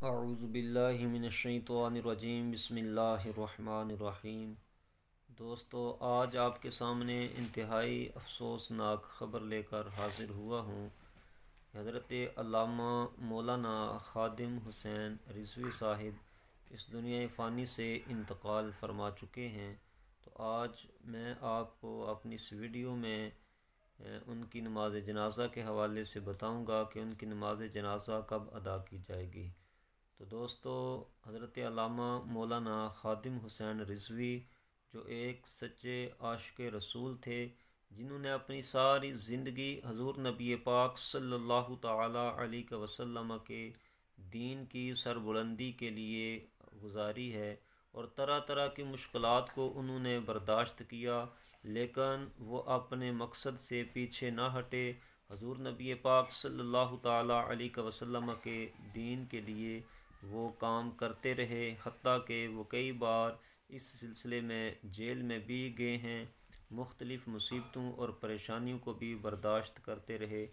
اعوذ باللہ من الشیطان الرجیم بسم اللہ الرحمن الرحیم۔ دوستو، آج آپ کے سامنے انتہائی افسوسناک خبر لے کر حاضر ہوا ہوں۔ حضرت علامہ مولانا خادم حسین رضوی صاحب اس دنیا فانی سے انتقال فرما چکے ہیں۔ تو آج میں آپ کو اپنی اس ویڈیو میں ان کی نماز جنازہ کے حوالے سے بتاؤں گا کہ ان کی نماز جنازہ کب ادا کی جائے گی۔ تو دوستو، حضرت علامہ مولانا خادم حسین رضوی جو ایک سچے عاشق رسول تھے، جنہوں نے اپنی ساری زندگی حضور نبی پاک صلی اللہ تعالی علیہ وسلم کے دین کی سربلندی کے لیے گزاری ہے، اور طرح طرح کی مشکلات کو انہوں نے برداشت کیا، لیکن وہ اپنے مقصد سے پیچھے نہ ہٹے۔ حضور نبی پاک صلی اللہ تعالی علیہ وسلم کے دین کے لیے وہ کام کرتے رہے، حتیٰ کہ وہ کئی بار اس سلسلے میں جیل میں بھی گئے ہیں، مختلف مصیبتوں اور پریشانیوں کو بھی برداشت کرتے رہے۔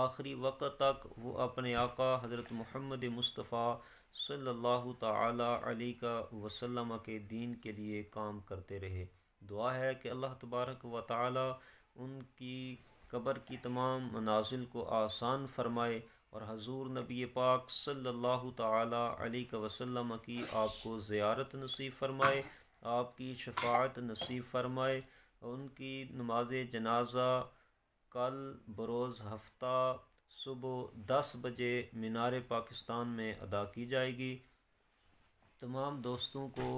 آخری وقت تک وہ اپنے آقا حضرت محمد مصطفیٰ صلی اللہ تعالی علیہ وسلم کے دین کے لیے کام کرتے رہے۔ دعا ہے کہ اللہ تبارک و تعالی ان کی قبر کی تمام منازل کو آسان فرمائے، اور حضور نبی پاک صلی اللہ تعالی علیہ وسلم کی آپ کو زیارت نصیب فرمائے، آپ کی شفاعت نصیب فرمائے۔ ان کی نماز جنازہ کل بروز ہفتہ صبح 10 بجے مینار پاکستان میں ادا کی جائے گی۔ تمام دوستوں کو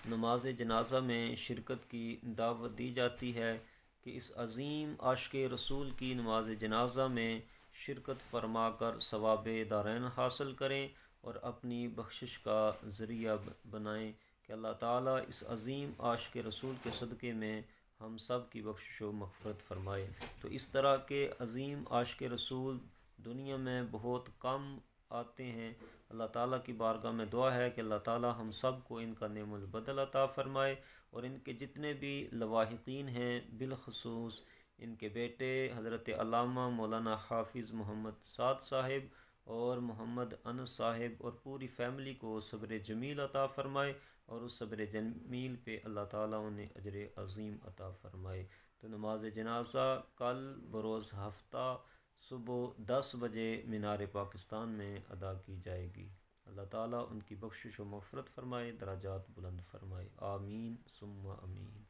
نماز جنازہ میں شرکت کی دعوت دی جاتی ہے کہ اس عظیم عاشق رسول کی نماز جنازہ میں شرکت فرما کر ثواب دارین حاصل کریں اور اپنی بخشش کا ذریعہ بنائیں کہ اللہ تعالیٰ اس عظیم عاشق رسول کے صدقے میں ہم سب کی بخشش و مغفرت فرمائے۔ تو اس طرح کے عظیم عاشق رسول دنیا میں بہت کم آتے ہیں۔ اللہ تعالیٰ کی بارگاہ میں دعا ہے کہ اللہ تعالیٰ ہم سب کو ان کا نعم البدل عطا فرمائے، اور ان کے جتنے بھی لواحقین ہیں، بالخصوص ان کے بیٹے حضرت علامہ مولانا حافظ محمد سعد صاحب اور محمد انس صاحب اور پوری فیملی کو صبر جمیل عطا فرمائے، اور اس صبر جمیل پہ اللہ تعالیٰ انہیں اجر عظیم عطا فرمائے۔ تو نماز جنازہ کل بروز ہفتہ صبح 10 بجے مینار پاکستان میں ادا کی جائے گی۔ اللہ تعالیٰ ان کی بخشش و مغفرت فرمائے، درجات بلند فرمائے، آمین ثم آمین۔